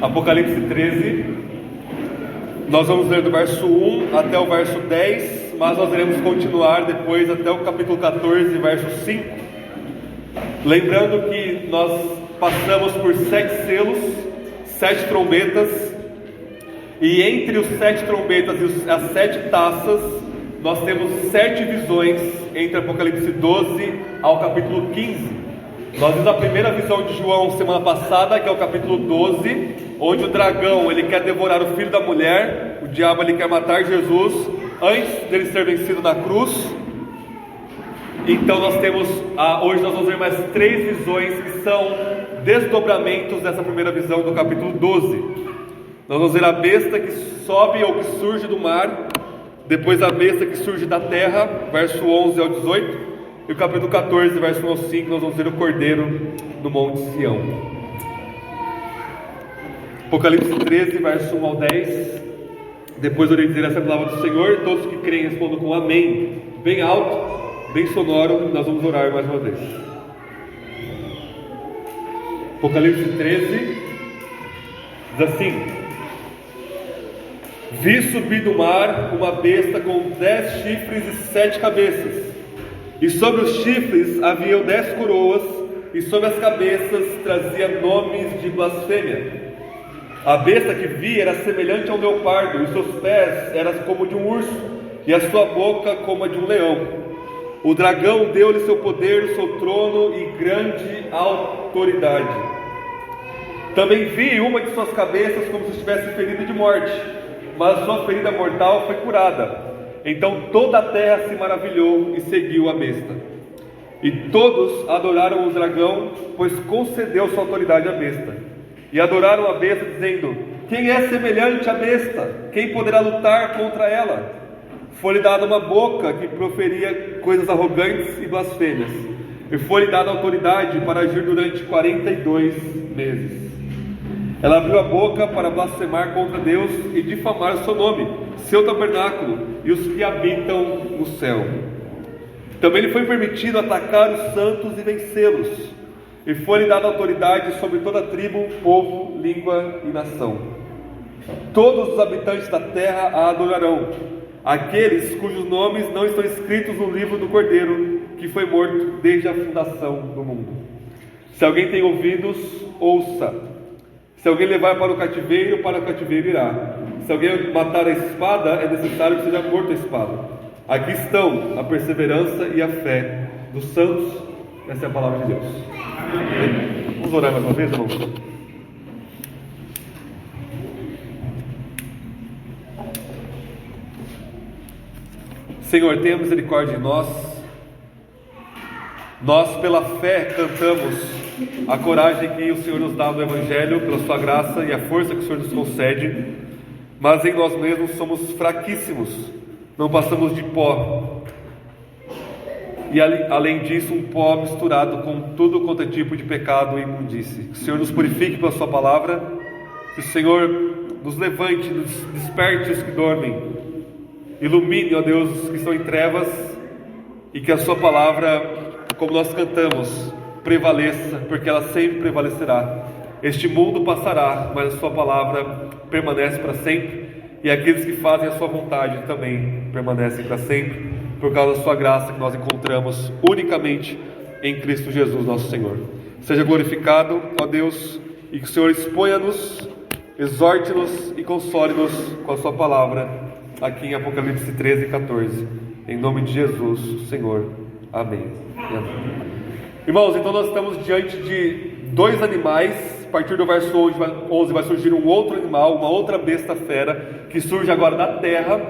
Apocalipse 13, nós vamos ler do verso 1 até o verso 10, mas nós iremos continuar depois até o capítulo 14, verso 5. Lembrando que nós passamos por 7 selos, 7 trombetas, e entre os 7 trombetas e as 7 taças, nós temos 7 visões entre Apocalipse 12 ao capítulo 15. Nós vimos a primeira visão de João semana passada, que é o capítulo 12, onde o dragão ele quer devorar o filho da mulher, o diabo ele quer matar Jesus antes dele ser vencido na cruz. Então nós temos, hoje nós vamos ver mais 3 visões que são desdobramentos dessa primeira visão do capítulo 12. Nós vamos ver a besta que sobe ou que surge do mar, depois a besta que surge da terra, verso 11 ao 18, e o capítulo 14, verso 1 ao 5, nós vamos ver o cordeiro no Monte Sião. Apocalipse 13, verso 1 ao 10, depois eu irei dizer essa palavra do Senhor, todos que creem respondam com amém, bem alto, bem sonoro, e nós vamos orar mais uma vez. Apocalipse 13, diz assim: vi subir do mar uma besta com 10 chifres e 7 cabeças, e sobre os chifres havia 10 coroas, e sobre as cabeças trazia nomes de blasfêmia. A besta que vi era semelhante a um leopardo, e os seus pés eram como de um urso, e a sua boca como a de um leão. O dragão deu-lhe seu poder, o seu trono e grande autoridade. Também vi uma de suas cabeças como se estivesse ferida de morte, mas a sua ferida mortal foi curada. Então toda a terra se maravilhou e seguiu a besta. E todos adoraram o dragão, pois concedeu sua autoridade à besta. E adoraram a besta, dizendo: quem é semelhante à besta? Quem poderá lutar contra ela? Foi-lhe dada uma boca que proferia coisas arrogantes e blasfêmias, e foi-lhe dada autoridade para agir durante 42 meses. Ela abriu a boca para blasfemar contra Deus e difamar o seu nome, seu tabernáculo e os que habitam no céu. Também lhe foi permitido atacar os santos e vencê-los, e foi-lhe dada autoridade sobre toda tribo, povo, língua e nação. Todos os habitantes da terra a adorarão, aqueles cujos nomes não estão escritos no livro do Cordeiro, que foi morto desde a fundação do mundo. Se alguém tem ouvidos, ouça. Se alguém levar para o cativeiro irá. Se alguém matar a espada, é necessário que seja morto a espada. Aqui estão a perseverança e a fé dos santos. Essa é a palavra de Deus. Amém. Vamos orar mais uma vez, irmãos? Senhor, tenha misericórdia de nós. Nós pela fé cantamos a coragem que o Senhor nos dá no Evangelho, pela sua graça e a força que o Senhor nos concede, mas em nós mesmos somos fraquíssimos, não passamos de pó, e além disso um pó misturado com tudo quanto é tipo de pecado e imundície. Que o Senhor nos purifique pela sua palavra, que o Senhor nos levante, nos desperte os que dormem, ilumine, ó Deus, os que estão em trevas, e que a sua palavra, como nós cantamos, prevaleça, porque ela sempre prevalecerá. Este mundo passará, mas a sua palavra permanece para sempre, e aqueles que fazem a sua vontade também permanecem para sempre, por causa da sua graça que nós encontramos unicamente em Cristo Jesus nosso Senhor. Seja glorificado, ó Deus, e que o Senhor exponha-nos, exorte-nos e console-nos com a sua palavra, aqui em Apocalipse 13 e 14, em nome de Jesus, Senhor. Amém. Amém. Irmãos, então nós estamos diante de 2 animais. A partir do verso 11 vai surgir um outro animal, uma outra besta fera, que surge agora da terra.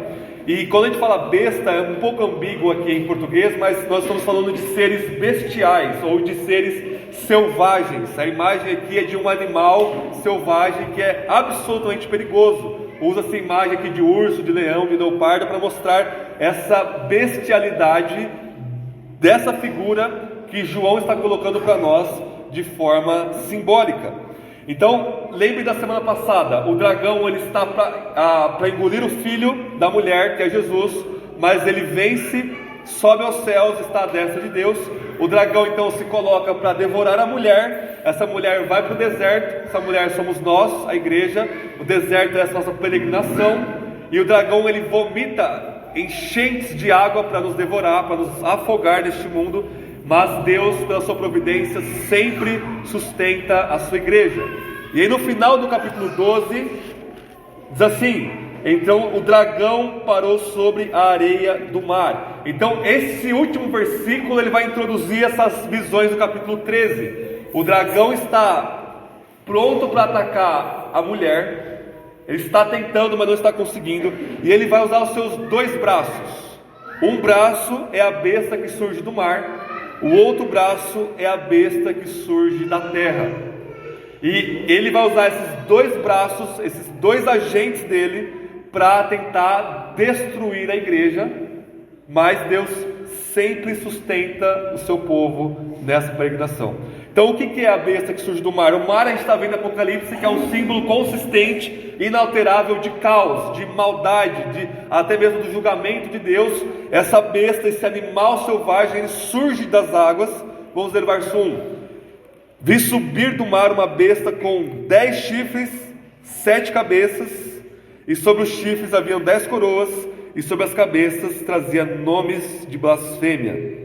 E quando a gente fala besta, é um pouco ambíguo aqui em português, mas nós estamos falando de seres bestiais, ou de seres selvagens. A imagem aqui é de um animal selvagem que é absolutamente perigoso. Usa-se a imagem aqui de urso, de leão, de leopardo, para mostrar essa bestialidade dessa figura que João está colocando para nós de forma simbólica. Então, lembre da semana passada, o dragão ele está para engolir o filho da mulher, que é Jesus, mas ele vence, sobe aos céus, está à destra de Deus. O dragão então se coloca para devorar a mulher. Essa mulher vai para o deserto. Essa mulher somos nós, a igreja. O deserto é essa nossa peregrinação. E o dragão ele vomita enchentes de água para nos devorar, para nos afogar neste mundo. Mas Deus, pela sua providência, sempre sustenta a sua igreja. E aí no final do capítulo 12, diz assim: então o dragão parou sobre a areia do mar. Então esse último versículo ele vai introduzir essas visões do capítulo 13. O dragão está pronto para atacar a mulher. Ele está tentando, mas não está conseguindo. E ele vai usar os seus dois braços. Um braço é a besta que surge do mar. O outro braço é a besta que surge da terra. E ele vai usar esses dois braços, esses dois agentes dele, para tentar destruir a igreja. Mas Deus sempre sustenta o seu povo nessa peregrinação. Então o que é a besta que surge do mar? O mar a gente está vendo em Apocalipse, que é um símbolo consistente, inalterável de caos, de maldade, até mesmo do julgamento de Deus. Essa besta, esse animal selvagem, ele surge das águas. Vamos ler o verso 1. Vi subir do mar uma besta com 10 chifres, 7 cabeças, e sobre os chifres haviam 10 coroas, e sobre as cabeças trazia nomes de blasfêmia.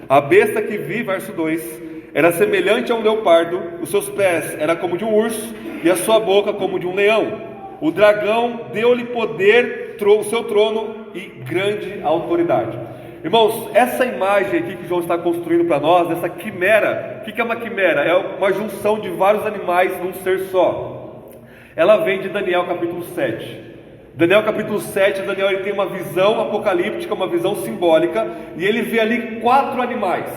A besta que vi, verso 2, era semelhante a um leopardo, os seus pés eram como de um urso, e a sua boca como de um leão. O dragão deu-lhe poder, o seu trono e grande autoridade. Irmãos, essa imagem aqui que João está construindo para nós, essa quimera, o que é uma quimera? É uma junção de vários animais num ser só. Ela vem de Daniel capítulo 7. Daniel capítulo 7, Daniel ele tem uma visão apocalíptica, uma visão simbólica, e ele vê ali 4 animais.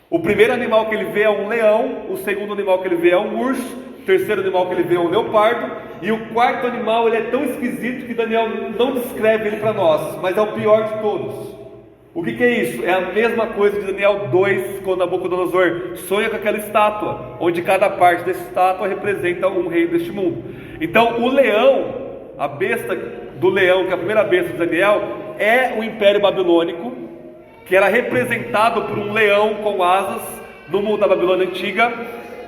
O primeiro animal que ele vê é um leão, o segundo animal que ele vê é um urso, o terceiro animal que ele vê é um leopardo, e o quarto animal ele é tão esquisito que Daniel não descreve ele para nós, mas é o pior de todos. O que é isso? É a mesma coisa de Daniel 2, quando Nabucodonosor sonha com aquela estátua, onde cada parte dessa estátua representa um rei deste mundo. Então o leão, a besta do leão, que é a primeira besta de Daniel, é o Império Babilônico, que era representado por um leão com asas no mundo da Babilônia antiga.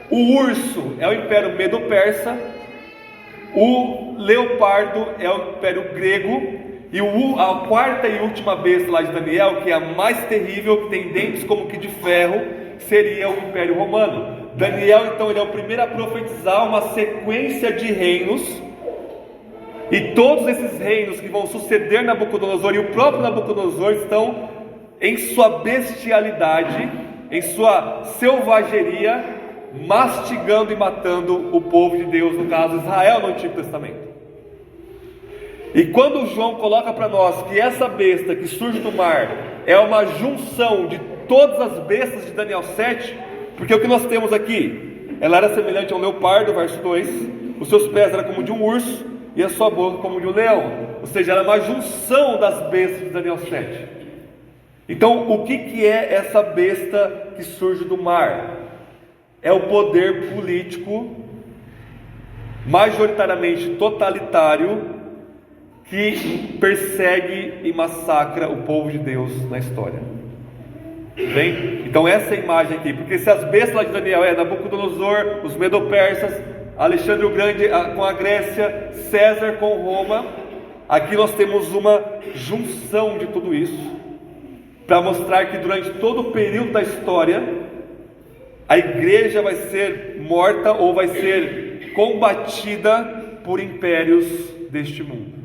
O urso é o Império Medo-Persa. O leopardo é o Império Grego. E a quarta e última besta lá de Daniel, que é a mais terrível, que tem dentes como que de ferro, seria o Império Romano. Daniel então ele é o primeiro a profetizar uma sequência de reinos. E todos esses reinos que vão suceder Nabucodonosor e o próprio Nabucodonosor estão em sua bestialidade, em sua selvageria, mastigando e matando o povo de Deus, no caso Israel no Antigo Testamento. E quando João coloca para nós que essa besta que surge do mar é uma junção de todas as bestas de Daniel 7, porque o que nós temos aqui, ela era semelhante a um leopardo, verso 2, os seus pés eram como de um urso, e a sua boca como de um leão, ou seja, ela é uma junção das bestas de Daniel 7. Então, o que é essa besta que surge do mar? É o poder político, majoritariamente totalitário, que persegue e massacra o povo de Deus na história. Bem? Então essa é a imagem aqui, porque se as bestas lá de Daniel é Nabucodonosor, os Medo-Persas, Alexandre o Grande com a Grécia, César com Roma, aqui nós temos uma junção de tudo isso, para mostrar que durante todo o período da história, a igreja vai ser morta ou vai ser combatida por impérios deste mundo,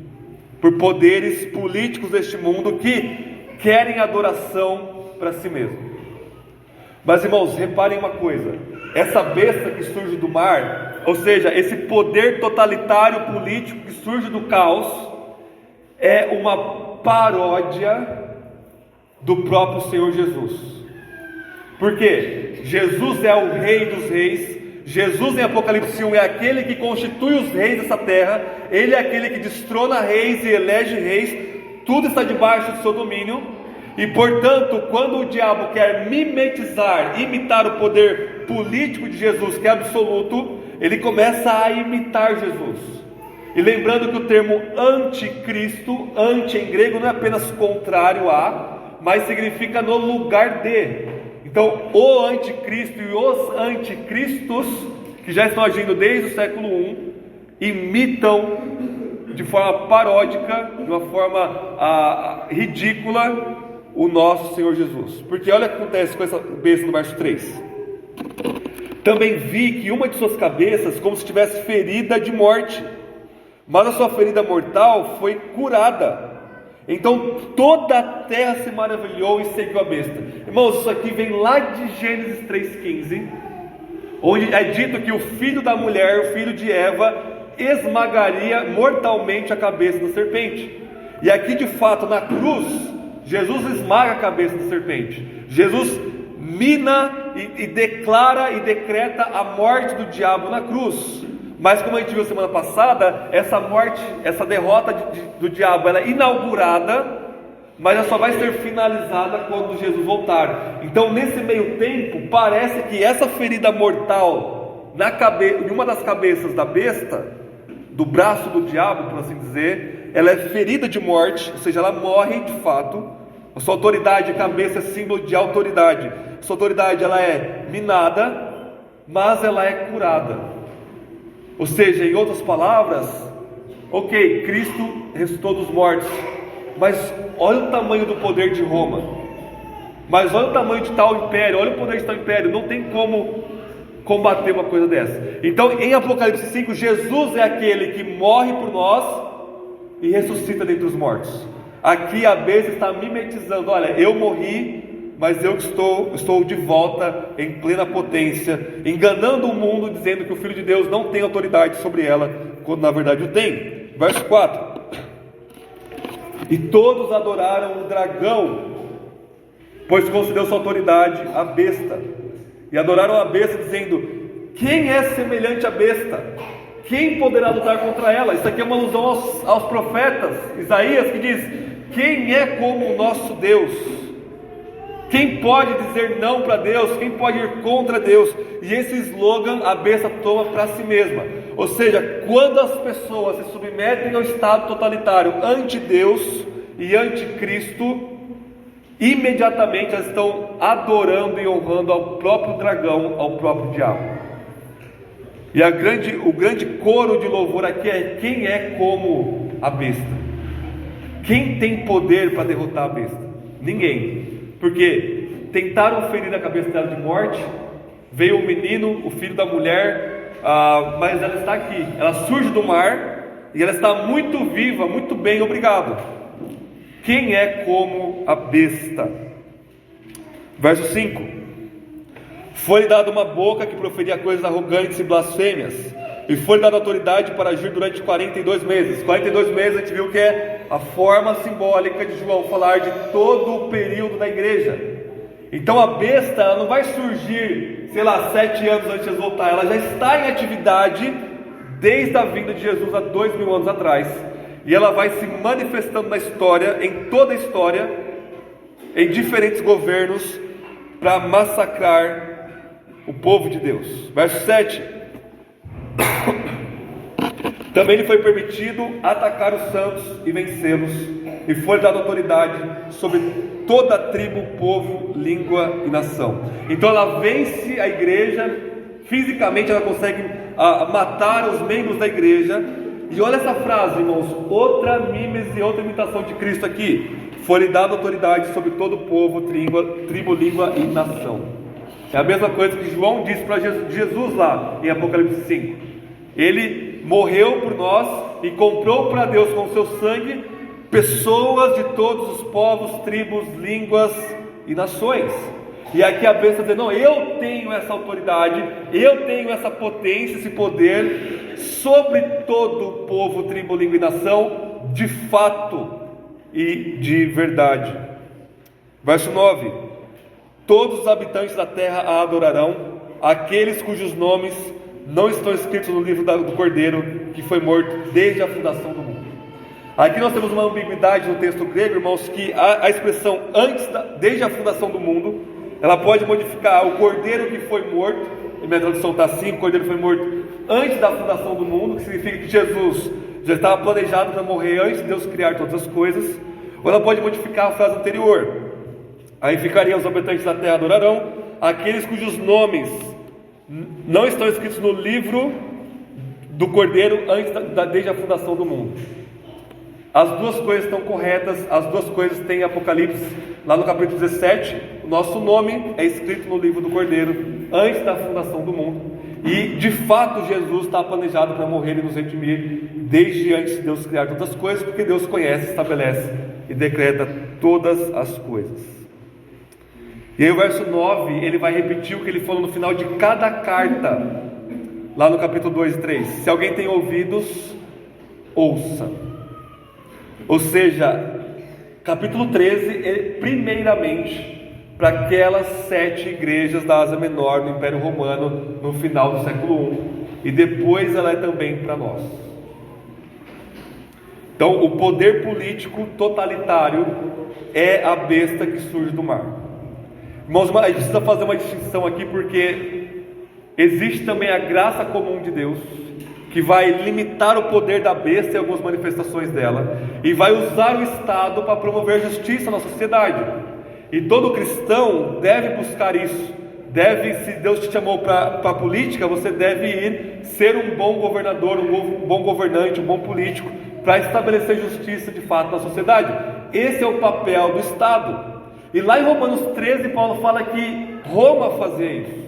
por poderes políticos deste mundo que querem adoração para si mesmo. Mas irmãos, reparem uma coisa, essa besta que surge do mar, ou seja, esse poder totalitário político que surge do caos, é uma paródia do próprio Senhor Jesus. Por quê? Jesus é o Rei dos Reis. Jesus em Apocalipse 1 é aquele que constitui os reis dessa terra. Ele é aquele que destrona reis e elege reis. Tudo está debaixo do seu domínio. E portanto, quando o diabo quer mimetizar, imitar o poder político de Jesus, que é absoluto, ele começa a imitar Jesus. E lembrando que o termo anticristo, anti em grego, não é apenas contrário a, mas significa no lugar de. Então, o anticristo e os anticristos, que já estão agindo desde o século I, imitam de forma paródica, de uma forma ridícula, o nosso Senhor Jesus. Porque olha o que acontece com essa besta no verso 3. Também vi que uma de suas cabeças como se estivesse ferida de morte, mas a sua ferida mortal foi curada. Então toda a terra se maravilhou e seguiu a besta. Irmãos, isso aqui vem lá de Gênesis 3,15, onde é dito que o filho da mulher, o filho de Eva, esmagaria mortalmente a cabeça da serpente. E aqui de fato na cruz, Jesus esmaga a cabeça da serpente. Jesus mina e declara e decreta a morte do diabo na cruz. Mas como a gente viu semana passada, essa morte, essa derrota do diabo, ela é inaugurada, mas ela só vai ser finalizada quando Jesus voltar. Então nesse meio tempo, parece que essa ferida mortal em uma das cabeças da besta, do braço do diabo, por assim dizer, ela é ferida de morte, ou seja, ela morre de fato. A sua autoridade, a cabeça é símbolo de autoridade. A sua autoridade, ela é minada, mas ela é curada. Ou seja, em outras palavras, ok, Cristo ressuscitou dos mortos, mas olha o tamanho do poder de Roma, mas olha o tamanho de tal império, olha o poder de tal império, não tem como combater uma coisa dessa. Então em Apocalipse 5, Jesus é aquele que morre por nós e ressuscita dentre os mortos. Aqui a besta está mimetizando: olha, eu morri, mas eu estou de volta em plena potência, enganando o mundo, dizendo que o Filho de Deus não tem autoridade sobre ela, quando na verdade o tem. Verso 4: e todos adoraram o dragão, pois concedeu sua autoridade à besta, e adoraram a besta, dizendo: quem é semelhante à besta? Quem poderá lutar contra ela? Isso aqui é uma alusão aos profetas. Isaías, que diz: quem é como o nosso Deus? Quem pode dizer não para Deus? Quem pode ir contra Deus? E esse slogan a besta toma para si mesma. Ou seja, quando as pessoas se submetem ao estado totalitário anti-Deus e anticristo, imediatamente elas estão adorando e honrando ao próprio dragão, ao próprio diabo. E o grande coro de louvor aqui é: quem é como a besta? Quem tem poder para derrotar a besta? Ninguém. Porque tentaram ferir a cabeça dela de morte, veio o menino, o filho da mulher, mas ela está aqui, ela surge do mar, e ela está muito viva, muito bem, obrigado. Quem é como a besta? Verso 5: foi-lhe dada uma boca que proferia coisas arrogantes e blasfêmias, e foi-lhe dada autoridade para agir durante 42 meses. 42 meses a gente viu que é a forma simbólica de João falar de todo o período da igreja. Então a besta, ela não vai surgir, 7 anos antes de Jesus voltar, ela já está em atividade desde a vinda de Jesus há 2000 anos atrás, e ela vai se manifestando na história, em toda a história, em diferentes governos, para massacrar o povo de Deus. Verso 7: também lhe foi permitido atacar os santos e vencê-los, e foi dada autoridade sobre toda a tribo, povo, língua e nação. Então ela vence a igreja, fisicamente ela consegue matar os membros da igreja. E olha essa frase, irmãos, outra mímese, outra imitação de Cristo aqui: foi-lhe dada autoridade sobre todo o povo, tribo, língua e nação. É a mesma coisa que João disse para Jesus lá em Apocalipse 5. Ele morreu por nós e comprou para Deus com o seu sangue pessoas de todos os povos, tribos, línguas e nações. E aqui a besta diz: não, eu tenho essa autoridade, eu tenho essa potência, esse poder sobre todo o povo, tribo, língua e nação, de fato e de verdade. Verso 9: todos os habitantes da terra a adorarão, aqueles cujos nomes não estão escritos no livro do Cordeiro, que foi morto desde a fundação do mundo. Aqui nós temos uma ambiguidade no texto grego, irmãos, que a expressão desde a fundação do mundo, ela pode modificar o Cordeiro que foi morto. Em minha tradução está assim: o Cordeiro foi morto antes da fundação do mundo, que significa que Jesus já estava planejado para morrer antes de Deus criar todas as coisas. Ou ela pode modificar a frase anterior. Aí ficaria: os habitantes da terra adorarão, aqueles cujos nomes não estão escritos no livro do Cordeiro desde a fundação do mundo. As duas coisas estão corretas, as duas coisas têm Apocalipse. Lá no capítulo 17, o nosso nome é escrito no livro do Cordeiro antes da fundação do mundo. E de fato Jesus está planejado para morrer e nos redimir desde antes de Deus criar todas as coisas, porque Deus conhece, estabelece e decreta todas as coisas. E aí o verso 9, ele vai repetir o que ele falou no final de cada carta, lá no capítulo 2 e 3. Se alguém tem ouvidos, ouça. Ou seja, capítulo 13 é primeiramente para aquelas 7 igrejas da Ásia Menor, no Império Romano, no final do século I, e depois ela é também para nós. Então, o poder político totalitário é a besta que surge do mar. Irmãos, a gente precisa fazer uma distinção aqui, porque existe também a graça comum de Deus, que vai limitar o poder da besta e algumas manifestações dela, e vai usar o Estado para promover justiça na sociedade. E todo cristão deve buscar isso. Se Deus te chamou para a política, você deve ir ser um bom governador, um bom governante, um bom político, para estabelecer justiça de fato na sociedade. Esse é o papel do Estado. E lá em Romanos 13, Paulo fala que Roma fazia isso.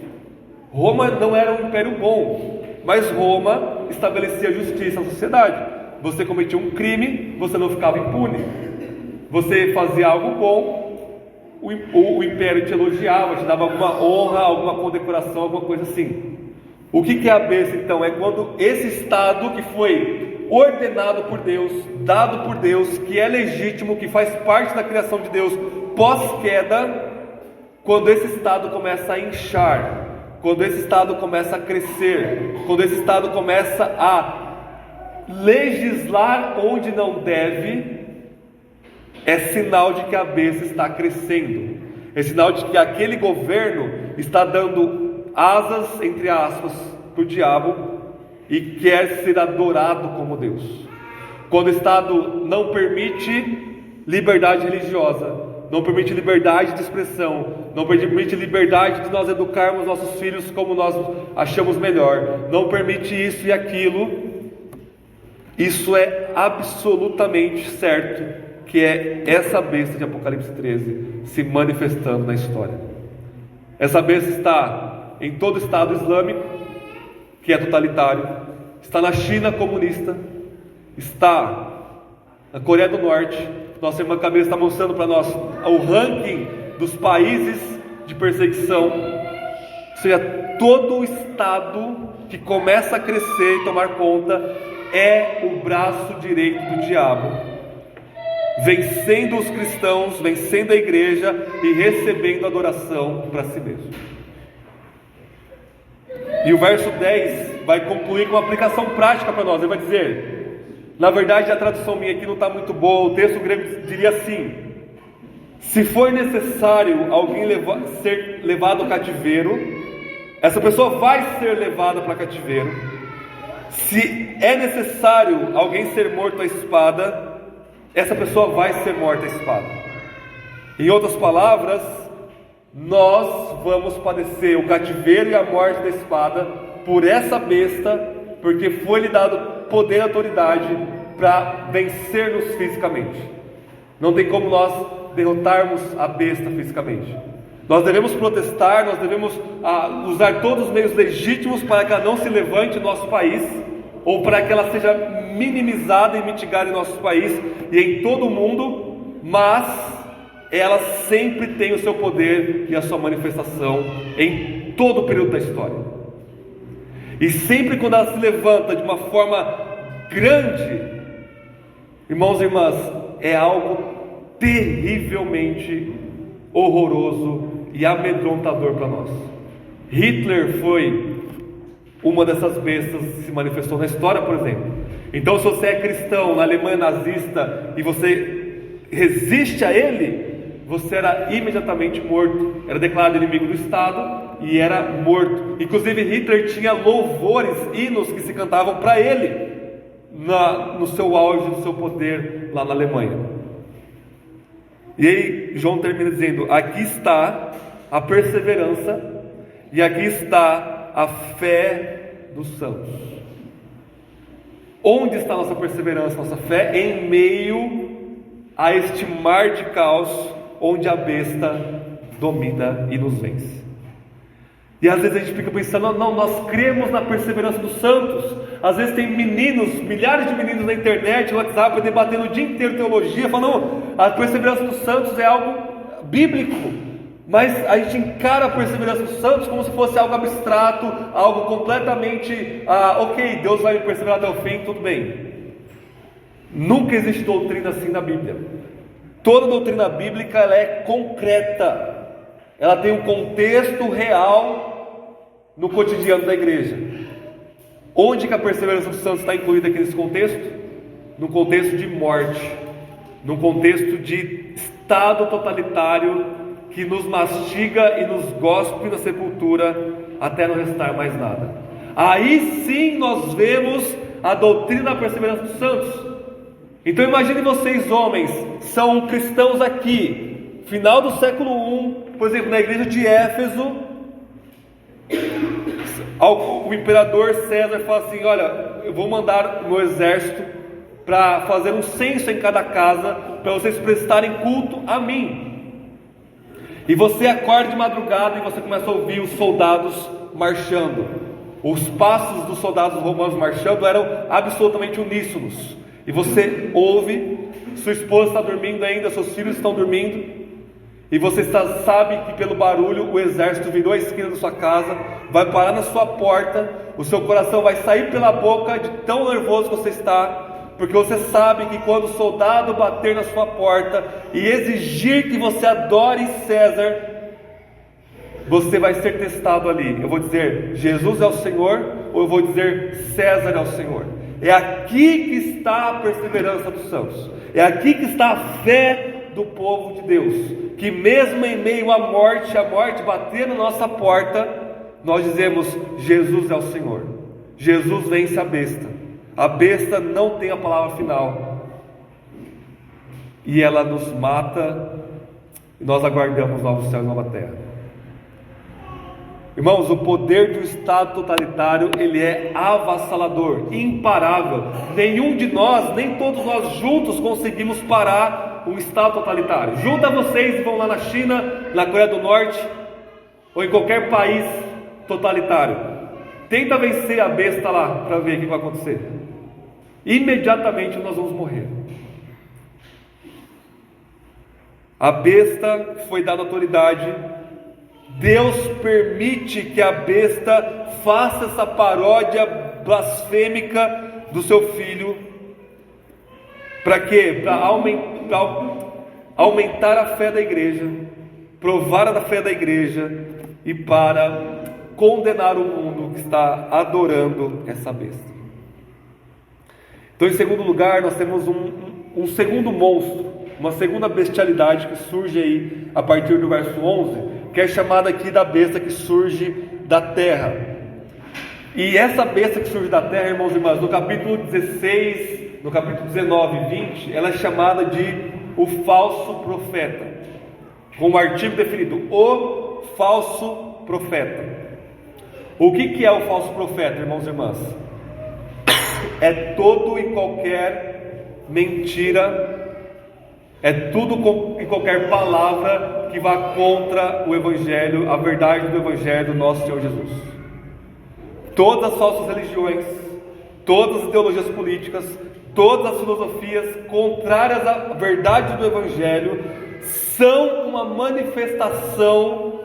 Roma não era um império bom, mas Roma estabelecia justiça na sociedade. Você cometia um crime, você não ficava impune. Você fazia algo bom, o império te elogiava, te dava alguma honra, alguma condecoração, alguma coisa assim. O que é a bênção então? É quando esse Estado que foi ordenado por Deus, dado por Deus, que é legítimo, que faz parte da criação de Deus pós-queda, quando esse Estado começa a inchar, quando esse Estado começa a crescer, quando esse Estado começa a legislar onde não deve, é sinal de que a besta está crescendo, é sinal de que aquele governo está dando asas, entre aspas, para o diabo e quer ser adorado como Deus. Quando o Estado não permite liberdade religiosa, não permite liberdade de expressão, não permite liberdade de nós educarmos nossos filhos como nós achamos melhor, não permite isso e aquilo, isso é absolutamente certo que é essa besta de Apocalipse 13 se manifestando na história. Essa besta está em todo o Estado Islâmico, que é totalitário, está na China comunista, está na Coreia do Norte. Nossa irmã Camila está mostrando para nós o ranking dos países de perseguição. Ou seja, todo o Estado que começa a crescer e tomar conta é o braço direito do diabo, vencendo os cristãos, vencendo a igreja e recebendo adoração para si mesmo. E o verso 10 vai concluir com uma aplicação prática para nós. Ele vai dizer, na verdade a tradução minha aqui não está muito boa, o texto grego diria assim: se for necessário alguém ser levado ao cativeiro, essa pessoa vai ser levada para cativeiro. Se é necessário alguém ser morto à espada, essa pessoa vai ser morta à espada. Em outras palavras, nós vamos padecer o cativeiro e a morte da espada por essa besta, porque foi-lhe dado poder e autoridade para vencer-nos fisicamente. Não tem como nós derrotarmos a besta fisicamente. Nós devemos protestar, nós devemos usar todos os meios legítimos para que ela não se levante no nosso país, ou para que ela seja minimizada e mitigada em nosso país e em todo o mundo, mas ela sempre tem o seu poder e a sua manifestação em todo o período da história. E sempre quando ela se levanta de uma forma grande, irmãos e irmãs, é algo terrivelmente horroroso e amedrontador para nós. Hitler foi uma dessas bestas que se manifestou na história, por exemplo. Então, se você é cristão na Alemanha nazista e você resiste a ele, você era imediatamente morto, era declarado inimigo do Estado e era morto. Inclusive Hitler tinha louvores, hinos que se cantavam para ele no seu auge do seu poder lá na Alemanha. E aí João termina dizendo: aqui está a perseverança, e aqui está a fé dos santos. Onde está nossa perseverança, nossa fé? Em meio a este mar de caos, onde a besta domina e nos vence. E às vezes a gente fica pensando, não, nós cremos na perseverança dos santos. Às vezes tem meninos, milhares de meninos na internet, no WhatsApp, debatendo o dia inteiro teologia, falando, não, a perseverança dos santos é algo bíblico. Mas a gente encara a perseverança dos santos como se fosse algo abstrato, algo completamente, ok, Deus vai me perseverar até o fim, tudo bem. Nunca existe doutrina assim na Bíblia. Toda doutrina bíblica ela é concreta. Ela tem um contexto real no cotidiano da igreja. Onde que a perseverança dos santos está incluída aqui nesse contexto? No contexto de morte, no contexto de estado totalitário que nos mastiga e nos gospe na sepultura até não restar mais nada. Aí sim nós vemos a doutrina da perseverança dos santos. Então imagine vocês, homens, são cristãos aqui, final do século I, por exemplo, na igreja de Éfeso, o imperador César fala assim, olha, eu vou mandar o meu exército para fazer um censo em cada casa, para vocês prestarem culto a mim. E você acorda de madrugada e você começa a ouvir os soldados marchando. Os passos dos soldados romanos marchando eram absolutamente uníssonos. E você ouve, sua esposa está dormindo ainda, seus filhos estão dormindo, e você sabe que pelo barulho o exército virou a esquina da sua casa, vai parar na sua porta, o seu coração vai sair pela boca de tão nervoso que você está, porque você sabe que quando o soldado bater na sua porta e exigir que você adore César, você vai ser testado ali. Eu vou dizer, Jesus é o Senhor, ou eu vou dizer, César é o Senhor. É aqui que está a perseverança dos santos. É aqui que está a fé do povo de Deus. Que mesmo em meio à morte, a morte bater na nossa porta, nós dizemos, Jesus é o Senhor. Jesus vence a besta. A besta não tem a palavra final. E ela nos mata, e nós aguardamos novo céu e nova terra. Irmãos, o poder do Estado totalitário, ele é avassalador, imparável. Nenhum de nós, nem todos nós juntos conseguimos parar um Estado totalitário. Junta vocês e vão lá na China, na Coreia do Norte, ou em qualquer país totalitário. Tenta vencer a besta lá, para ver o que vai acontecer. Imediatamente nós vamos morrer. A besta foi dada autoridade. Deus permite que a besta faça essa paródia blasfêmica do seu filho. Para quê? Para aumentar a fé da igreja, provar a fé da igreja e para condenar o mundo que está adorando essa besta. Então, em segundo lugar, nós temos um segundo monstro, uma segunda bestialidade que surge aí a partir do verso 11, que é chamada aqui da besta que surge da terra. E essa besta que surge da terra, irmãos e irmãs, no capítulo 16, no capítulo 19 e 20, ela é chamada de o falso profeta, com um artigo definido, o falso profeta. O que é o falso profeta, irmãos e irmãs? É todo e qualquer mentira, é tudo e qualquer palavra que vá contra o Evangelho, a verdade do Evangelho do nosso Senhor Jesus. Todas as falsas religiões, todas as ideologias políticas, todas as filosofias contrárias à verdade do Evangelho são uma manifestação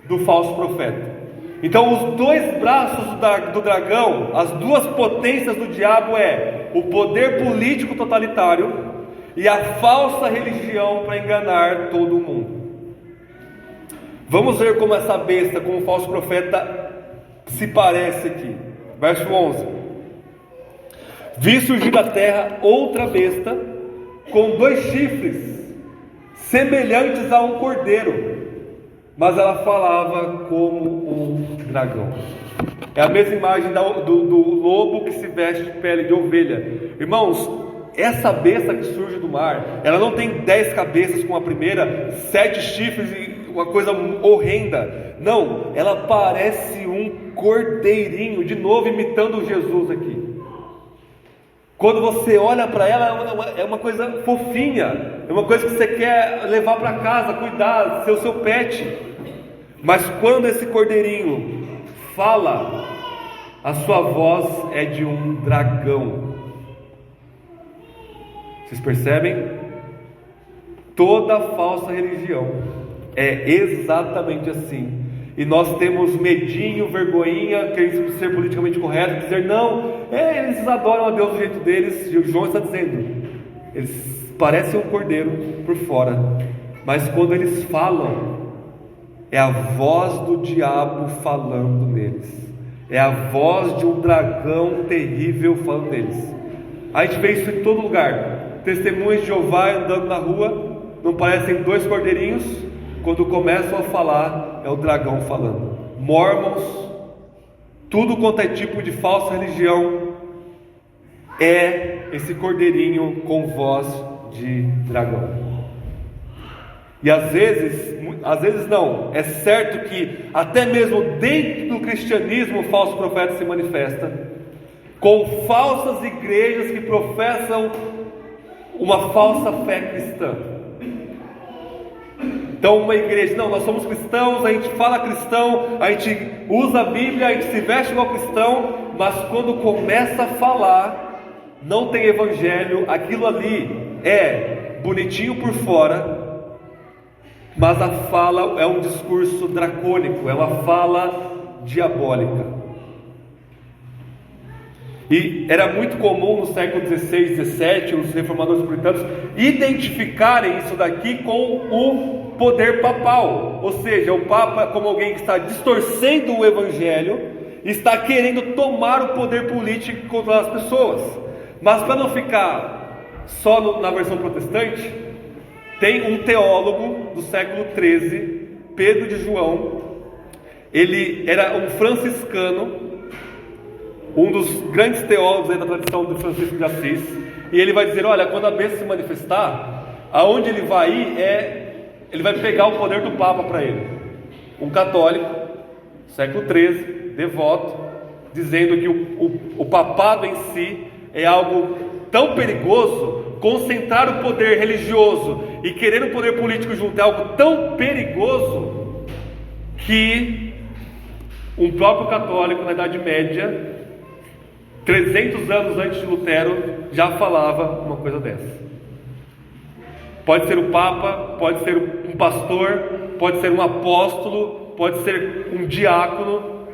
do falso profeta. Então os dois braços do dragão, as duas potências do diabo é o poder político totalitário e a falsa religião para enganar todo mundo. Vamos ver como essa besta, como o falso profeta se parece aqui. Verso 11: Vi surgir da terra outra besta com 2 chifres semelhantes a um cordeiro, mas ela falava como um dragão. É a mesma imagem do lobo que se veste de pele de ovelha. Irmãos, essa besta que surge do mar, ela não tem 10 cabeças como a primeira, 7 chifres uma coisa horrenda. Não, ela parece um cordeirinho, de novo imitando Jesus aqui. Quando você olha para ela, é uma coisa fofinha, é uma coisa que você quer levar para casa, cuidar, ser o seu pet. Mas quando esse cordeirinho fala, a sua voz é de um dragão. Vocês percebem? Toda falsa religião é exatamente assim. E nós temos medinho, vergonhinha, querendo ser politicamente correto, dizer não, eles adoram a Deus do jeito deles. E o João está dizendo, eles parecem um cordeiro por fora, mas quando eles falam, é a voz do diabo falando neles, é a voz de um dragão terrível falando neles. A gente vê isso em todo lugar. Testemunhas de Jeová andando na rua, não parecem dois cordeirinhos? Quando começam a falar, é o dragão falando. Mormons, tudo quanto é tipo de falsa religião, é esse cordeirinho com voz de dragão. E às vezes não, é certo que até mesmo dentro do cristianismo o falso profeta se manifesta, com falsas igrejas que professam uma falsa fé cristã. Então uma igreja, não, nós somos cristãos, a gente fala cristão, a gente usa a Bíblia, a gente se veste igual cristão, mas quando começa a falar, não tem evangelho, aquilo ali é bonitinho por fora, mas a fala é um discurso dracônico, é uma fala diabólica. E era muito comum no século XVI, XVII, os reformadores puritanos identificarem isso daqui com o poder papal, ou seja, o Papa como alguém que está distorcendo o Evangelho, está querendo tomar o poder político e controlar as pessoas. Mas para não ficar só na versão protestante, tem um teólogo do século XIII, Pedro de João. Ele era um franciscano, um dos grandes teólogos aí da tradição do Francisco de Assis, e ele vai dizer, olha, quando a besta se manifestar, aonde ele vai ir ele vai pegar o poder do Papa para ele. Um católico, século XIII, devoto, dizendo que o papado em si é algo tão perigoso, concentrar o poder religioso e querer o poder político junto é algo tão perigoso, que um próprio católico na Idade Média, 300 anos antes de Lutero, já falava uma coisa dessa. Pode ser o Papa, pode ser um pastor, pode ser um apóstolo, pode ser um diácono,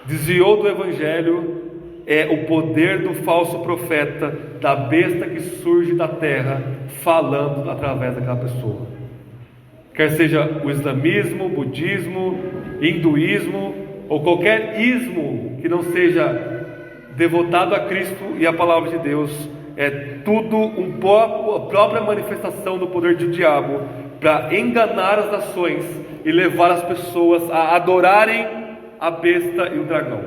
desviou do Evangelho, é o poder do falso profeta, da besta que surge da terra, falando através daquela pessoa. Quer seja o islamismo, o budismo, hinduísmo, ou qualquer ismo que não seja devotado a Cristo e a palavra de Deus, é tudo a própria manifestação do poder do diabo para enganar as nações e levar as pessoas a adorarem a besta e o dragão.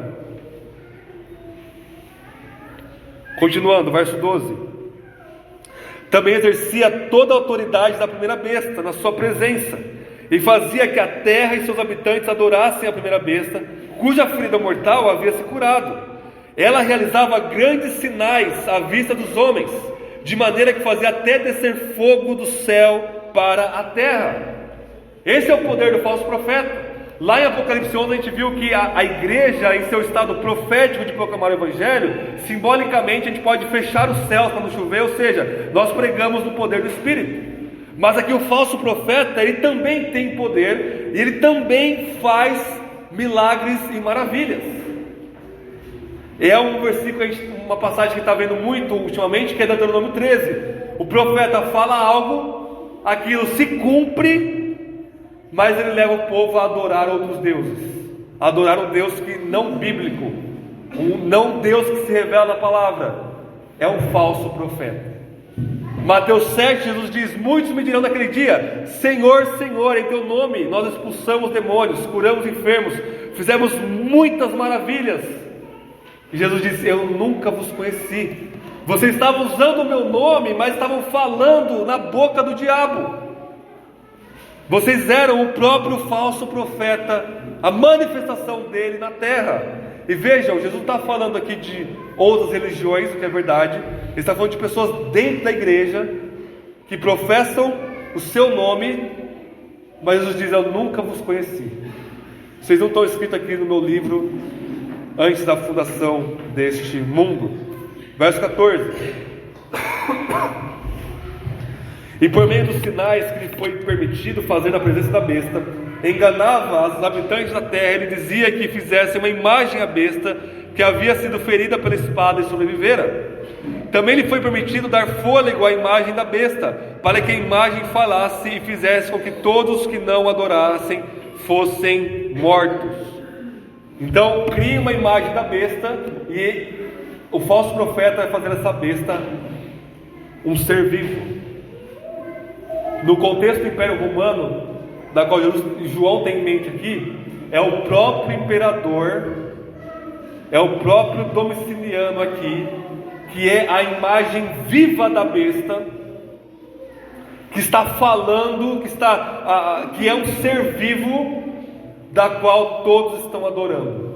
Continuando, verso 12. Também exercia toda a autoridade da primeira besta na sua presença, e fazia que a terra e seus habitantes adorassem a primeira besta, cuja ferida mortal havia se curado. Ela realizava grandes sinais à vista dos homens, de maneira que fazia até descer fogo do céu para a terra. Esse é o poder do falso profeta. Lá em Apocalipse 11 a gente viu que a igreja, em seu estado profético de proclamar o Evangelho, simbolicamente a gente pode fechar os céus para não chover, ou seja, nós pregamos no poder do Espírito. Mas aqui o falso profeta, ele também tem poder, e ele também faz milagres e maravilhas. É um versículo, uma passagem que está vendo muito ultimamente, que é Deuteronômio 13. O profeta fala algo, aquilo se cumpre, mas ele leva o povo a adorar outros deuses, a adorar um Deus que não bíblico, um não Deus que se revela na palavra. É um falso profeta. Mateus 7, Jesus diz: muitos me dirão naquele dia: Senhor, Senhor, em teu nome nós expulsamos demônios, curamos enfermos, fizemos muitas maravilhas. E Jesus disse: eu nunca vos conheci. Vocês estavam usando o meu nome, mas estavam falando na boca do diabo. Vocês eram o próprio falso profeta, a manifestação dele na terra. E vejam, Jesus não está falando aqui de outras religiões, o que é verdade. Ele está falando de pessoas dentro da igreja que professam o seu nome, mas Jesus diz: eu nunca vos conheci. Vocês não estão escritos aqui no meu livro antes da fundação deste mundo. Verso 14. E por meio dos sinais que lhe foi permitido fazer na presença da besta, enganava os habitantes da terra. Ele dizia que fizesse uma imagem à besta, que havia sido ferida pela espada e sobrevivera. Também lhe foi permitido dar fôlego à imagem da besta, para que a imagem falasse e fizesse com que todos que não adorassem fossem mortos. Então cria uma imagem da besta, e o falso profeta vai fazer essa besta um ser vivo. No contexto do Império Romano, da qual João tem em mente aqui, é o próprio imperador, é o próprio Domiciano aqui, que é a imagem viva da besta, que está falando, que é um ser vivo, da qual todos estão adorando.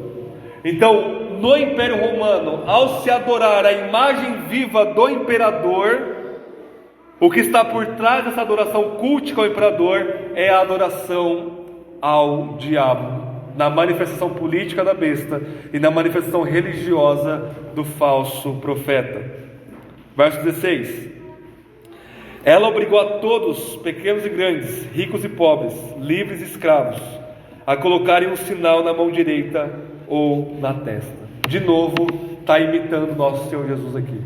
Então, no Império Romano, ao se adorar a imagem viva do imperador, o que está por trás dessa adoração cultica ao imperador é a adoração ao diabo, na manifestação política da besta e na manifestação religiosa do falso profeta. Verso 16. Ela obrigou a todos, pequenos e grandes, ricos e pobres, livres e escravos, a colocarem um sinal na mão direita ou na testa. De novo, está imitando nosso Senhor Jesus aqui.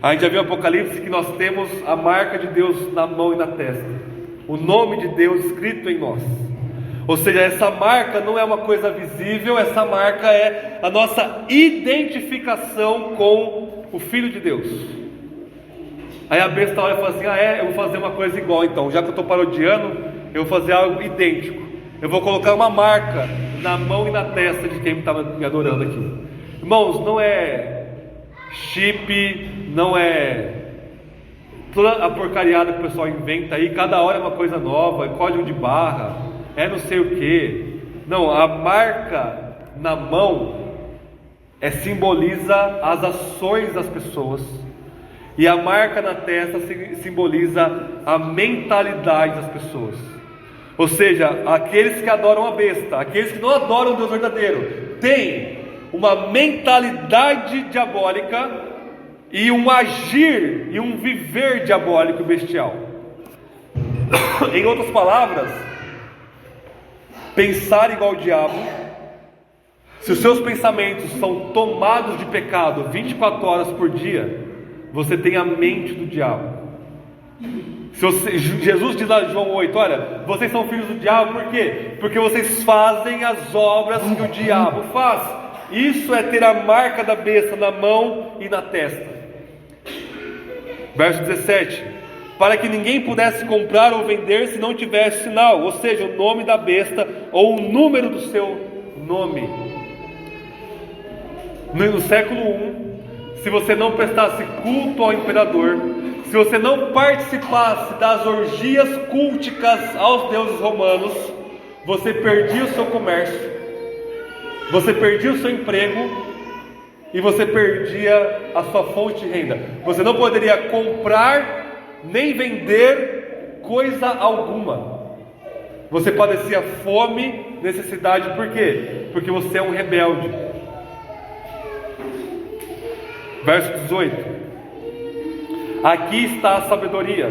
A gente já viu em Apocalipse que nós temos a marca de Deus na mão e na testa, o nome de Deus escrito em nós. Ou seja, essa marca não é uma coisa visível, essa marca é a nossa identificação com o Filho de Deus. Aí a besta olha e fala assim: eu vou fazer uma coisa igual então, já que eu estou parodiando, eu vou fazer algo idêntico. Eu vou colocar uma marca na mão e na testa de quem está me adorando aqui. Irmãos, não é chip, não é toda a porcariada que o pessoal inventa aí, cada hora é uma coisa nova, é código de barra, é não sei o que. Não, a marca na mão simboliza as ações das pessoas, e a marca na testa simboliza a mentalidade das pessoas. Ou seja, aqueles que adoram a besta, aqueles que não adoram o Deus verdadeiro, têm uma mentalidade diabólica e um agir e um viver diabólico e bestial. Em outras palavras, pensar igual ao diabo. Se os seus pensamentos são tomados de pecado 24 horas por dia, você tem a mente do diabo. Jesus diz lá em João 8, olha, vocês são filhos do diabo, por quê? Porque vocês fazem as obras que o diabo faz. Isso é ter a marca da besta na mão e na testa. Verso 17: para que ninguém pudesse comprar ou vender se não tivesse sinal, ou seja, o nome da besta ou o número do seu nome. No século I, se você não prestasse culto ao imperador, se você não participasse das orgias culticas aos deuses romanos, você perdia o seu comércio, você perdia o seu emprego e você perdia a sua fonte de renda. Você não poderia comprar nem vender coisa alguma. Você padecia fome, necessidade. Por quê? Porque você é um rebelde. Verso 18: aqui está a sabedoria.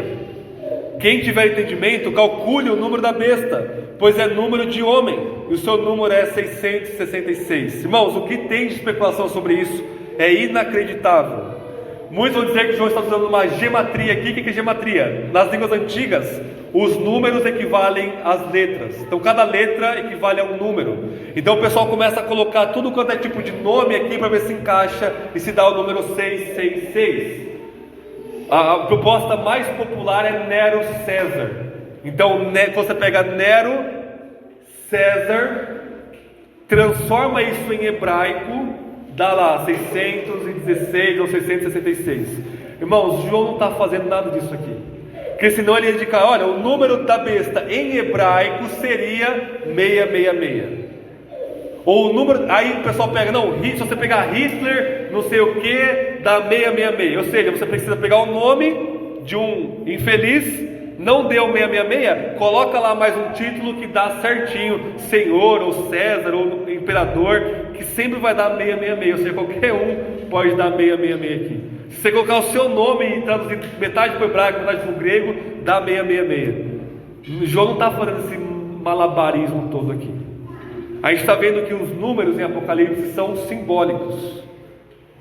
Quem tiver entendimento, calcule o número da besta, pois é número de homem, e o seu número é 666. Irmãos, o que tem de especulação sobre isso é inacreditável. Muitos vão dizer que João está usando uma gematria aqui. O que é gematria? Nas línguas antigas, os números equivalem às letras. Então cada letra equivale a um número. Então o pessoal começa a colocar tudo quanto é tipo de nome aqui para ver se encaixa e se dá o número 666. A proposta mais popular é Nero César. Então você pega Nero César, transforma isso em hebraico, dá lá 616 ou 666. Irmãos, João não está fazendo nada disso aqui. Porque senão ele ia indicar, olha, o número da besta em hebraico seria 666. Ou o número, aí o pessoal pega, não, se você pegar Hitler, não sei o que, dá 666. Ou seja, você precisa pegar o nome de um infeliz, não deu 666, coloca lá mais um título que dá certinho, Senhor, ou César, ou Imperador, que sempre vai dar 666. Ou seja, qualquer um pode dar 666 aqui. Se você colocar o seu nome e traduzir metade para o hebraico, metade para o grego, dá 666. João não está fazendo esse malabarismo todo aqui. A gente está vendo que os números em Apocalipse são simbólicos.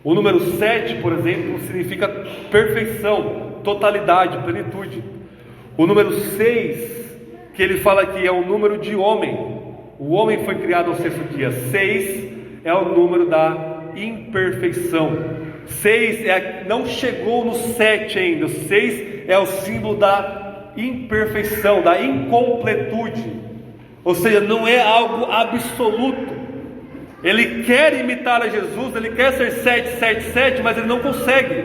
O número 7, por exemplo, significa perfeição, totalidade, plenitude. O número 6, que ele fala que é o número de homem. O homem foi criado ao sexto dia. 6 é o número da imperfeição. 6 não chegou no 7 ainda. O 6 é o símbolo da imperfeição, da incompletude. Ou seja, não é algo absoluto. Ele quer imitar a Jesus, ele quer ser 777, mas ele não consegue.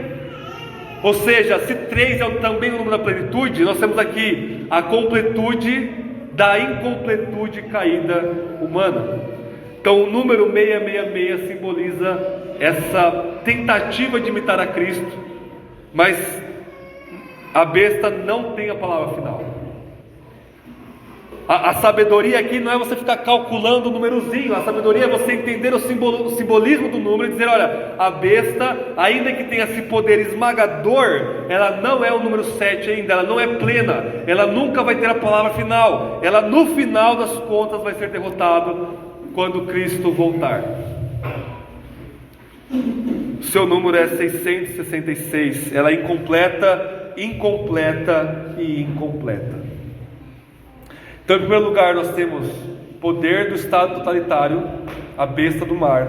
Ou seja, se 3 é também o número da plenitude, nós temos aqui a completude da incompletude caída humana. Então o número 666 simboliza essa tentativa de imitar a Cristo, mas a besta não tem a palavra final. A sabedoria aqui não é você ficar calculando o númerozinho. A sabedoria é você entender o simbolismo do número e dizer, olha, a besta, ainda que tenha esse poder esmagador, ela não é o número 7 ainda, ela não é plena, ela nunca vai ter a palavra final. Ela no final das contas vai ser derrotada quando Cristo voltar. Seu número é 666. Ela é incompleta e incompleta. Então, em primeiro lugar, nós temos poder do estado totalitário, a besta do mar.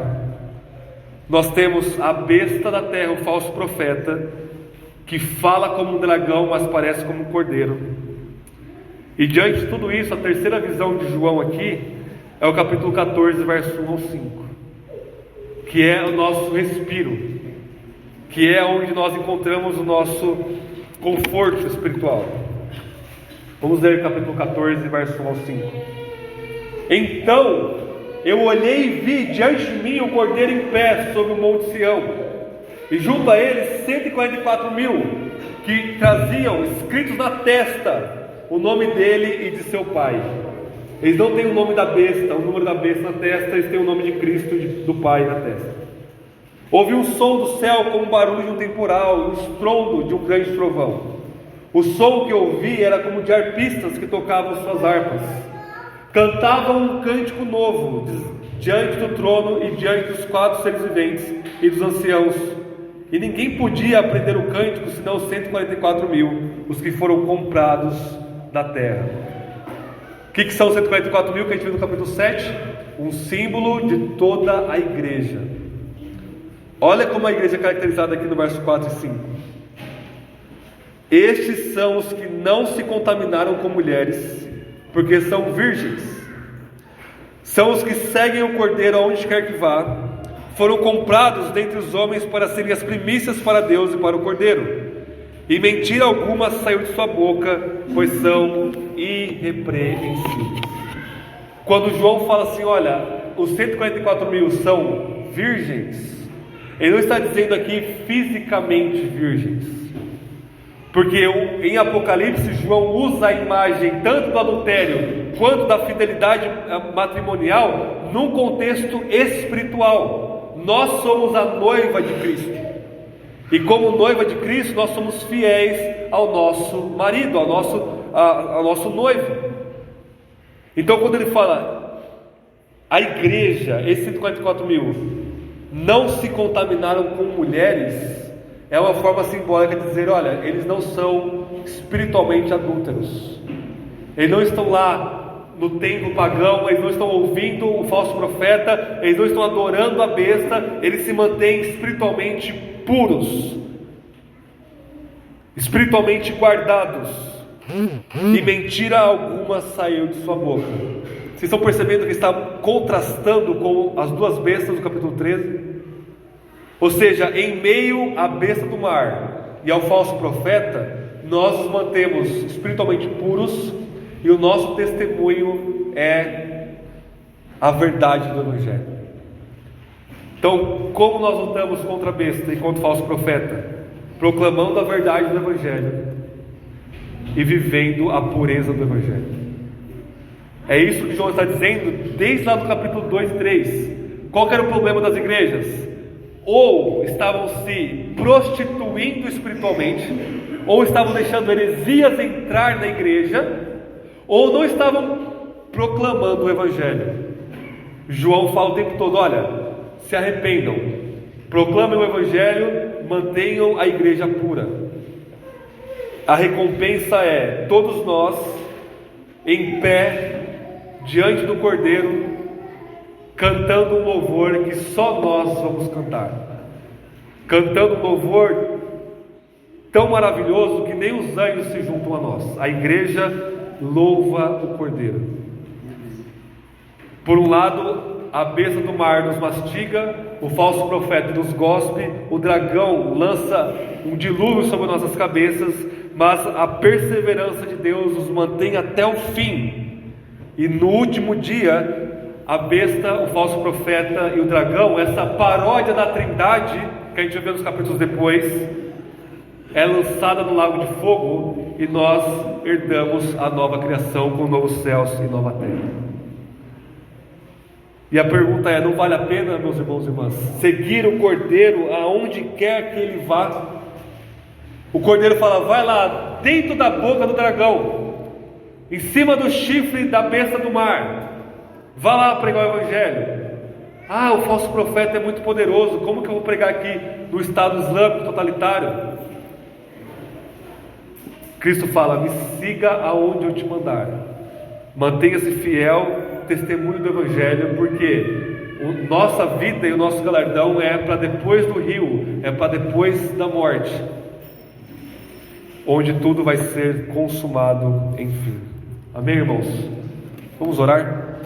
Nós temos a besta da terra, o falso profeta, que fala como um dragão, mas parece como um cordeiro. E diante de tudo isso, a terceira visão de João aqui é o capítulo 14, verso 1 ao 5, que é o nosso respiro, que é onde nós encontramos o nosso conforto espiritual. Vamos ler o capítulo 14, verso 1 ao 5. Então eu olhei e vi diante de mim o cordeiro em pé sobre o monte Sião, e junto a ele 144.000, que traziam escritos na testa o nome dele e de seu pai. Eles não têm o nome da besta, o número da besta na testa, eles têm o nome de Cristo e do Pai na testa. Ouvi um som do céu como o barulho de um temporal, um estrondo de um grande trovão. O som que ouvi era como de arpistas que tocavam suas harpas. Cantavam um cântico novo diante do trono e diante dos 4 seres viventes e dos anciãos. E ninguém podia aprender o cântico senão os 144.000, os que foram comprados da terra. O que são os 144.000 que a gente viu no capítulo 7? Um símbolo de toda a igreja. Olha como a igreja é caracterizada aqui no verso 4 e 5. Estes são os que não se contaminaram com mulheres, porque são virgens. São os que seguem o cordeiro aonde quer que vá. Foram comprados dentre os homens para serem as primícias para Deus e para o cordeiro. E mentira alguma saiu de sua boca, pois são irrepreensíveis. Quando João fala assim, olha, os 144.000 são virgens, ele não está dizendo aqui fisicamente virgens. Porque em Apocalipse, João usa a imagem tanto do adultério quanto da fidelidade matrimonial num contexto espiritual. Nós somos a noiva de Cristo. E como noiva de Cristo, nós somos fiéis ao nosso marido, ao nosso noivo. Então quando ele fala, a igreja, esses 144.000, não se contaminaram com mulheres, é uma forma simbólica de dizer, olha, eles não são espiritualmente adúlteros. Eles não estão lá no templo pagão, eles não estão ouvindo o falso profeta, eles não estão adorando a besta, eles se mantêm espiritualmente puros, espiritualmente guardados, e mentira alguma saiu de sua boca. Vocês estão percebendo que está contrastando com as duas bestas do capítulo 13? Ou seja, em meio à besta do mar e ao falso profeta, nós nos mantemos espiritualmente puros e o nosso testemunho é a verdade do Evangelho. Então, como nós lutamos contra a besta e contra o falso profeta? Proclamando a verdade do Evangelho e vivendo a pureza do Evangelho. É isso que João está dizendo desde lá do capítulo 2 e 3. Qual que era o problema das igrejas? Ou estavam se prostituindo espiritualmente, ou estavam deixando heresias entrar na igreja, ou não estavam proclamando o Evangelho. João fala o tempo todo: olha, se arrependam, proclamem o Evangelho, mantenham a igreja pura. A recompensa é todos nós em pé diante do Cordeiro, cantando um louvor que só nós vamos cantar, cantando um louvor tão maravilhoso que nem os anjos se juntam a nós. A igreja louva o Cordeiro. Por um lado, a besta do mar nos mastiga, o falso profeta nos gospe, o dragão lança um dilúvio sobre nossas cabeças, mas a perseverança de Deus nos mantém até o fim. E no último dia, a besta, o falso profeta e o dragão, essa paródia da Trindade, que a gente vai ver nos capítulos depois, é lançada no lago de fogo, e nós herdamos a nova criação com novos céus e nova terra. E a pergunta é: não vale a pena, meus irmãos e irmãs, seguir o Cordeiro aonde quer que ele vá? O Cordeiro fala: vai lá dentro da boca do dragão, em cima do chifre da besta do mar, vá lá pregar o Evangelho. Ah, o falso profeta é muito poderoso, como que eu vou pregar aqui no Estado Islâmico totalitário? Cristo fala: me siga aonde eu te mandar, mantenha-se fiel, testemunho do Evangelho, porque nossa vida e o nosso galardão é para depois do rio, é para depois da morte, onde tudo vai ser consumado, enfim. Amém, irmãos? Vamos orar?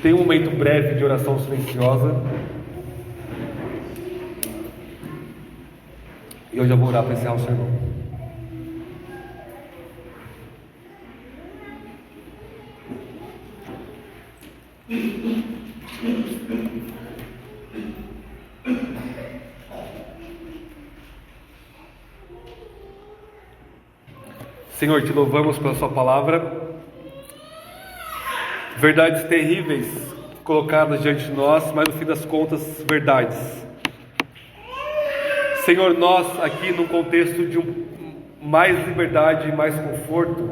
Tem um momento breve de oração silenciosa, e eu já vou orar para encerrar o sermão. Senhor, te louvamos pela sua palavra, verdades terríveis colocadas diante de nós, mas no fim das contas, verdades. Senhor, nós aqui no contexto de mais liberdade e mais conforto,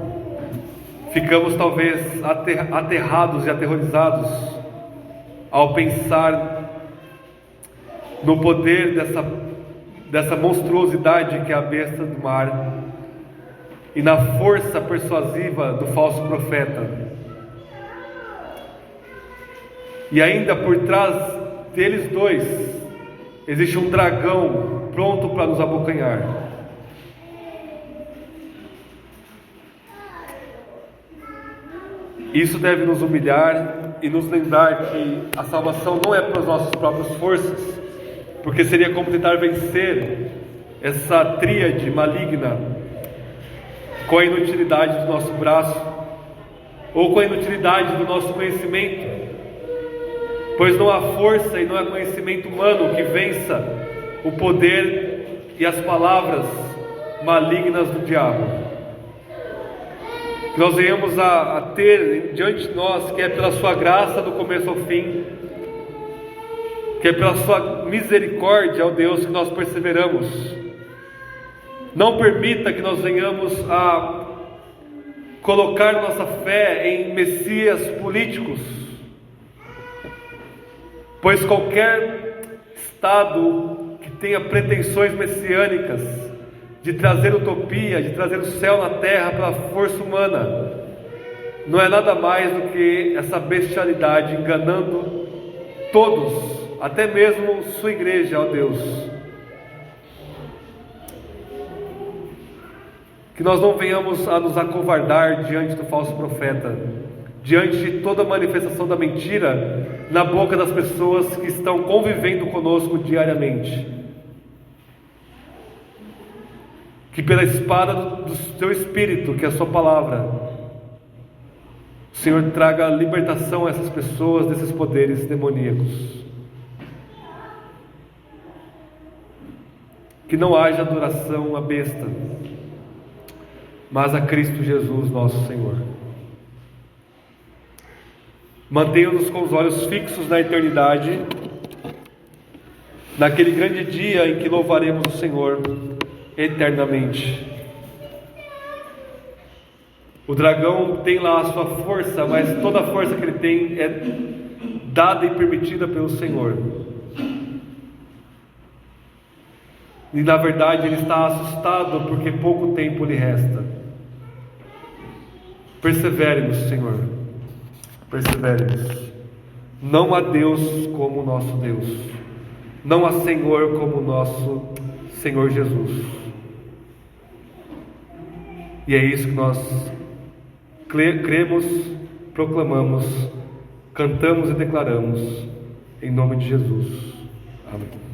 ficamos talvez aterrados e aterrorizados ao pensar no poder dessa monstruosidade que é a besta do mar, e na força persuasiva do falso profeta. E ainda por trás deles dois existe um dragão pronto para nos abocanhar. Isso deve nos humilhar e nos lembrar que a salvação não é pelas nossas próprias forças, porque seria como tentar vencer essa tríade maligna com a inutilidade do nosso braço, ou com a inutilidade do nosso conhecimento, pois não há força e não há conhecimento humano que vença o poder e as palavras malignas do diabo. Que nós venhamos a ter diante de nós, que é pela sua graça do começo ao fim, que é pela sua misericórdia, ó Deus, que nós perseveramos. Não permita que nós venhamos a colocar nossa fé em messias políticos, pois qualquer Estado que tenha pretensões messiânicas de trazer utopia, de trazer o céu na terra pela força humana, não é nada mais do que essa bestialidade enganando todos, até mesmo sua igreja, ó Deus. Que nós não venhamos a nos acovardar diante do falso profeta, diante de toda manifestação da mentira na boca das pessoas que estão convivendo conosco diariamente. que pela espada do Seu Espírito, que é a Sua palavra, o Senhor traga libertação a essas pessoas desses poderes demoníacos. Que não haja adoração à besta, mas a Cristo Jesus, nosso Senhor. Mantenha-nos com os olhos fixos na eternidade, naquele grande dia em que louvaremos o Senhor eternamente. O dragão tem lá a sua força, mas toda a força que ele tem é dada e permitida pelo Senhor. E na verdade ele está assustado porque pouco tempo lhe resta. Perseveremos, Senhor, perseveremos. Não há Deus como o nosso Deus, não há Senhor como o nosso Senhor Jesus. E é isso que nós cremos, proclamamos, cantamos e declaramos, em nome de Jesus. Amém.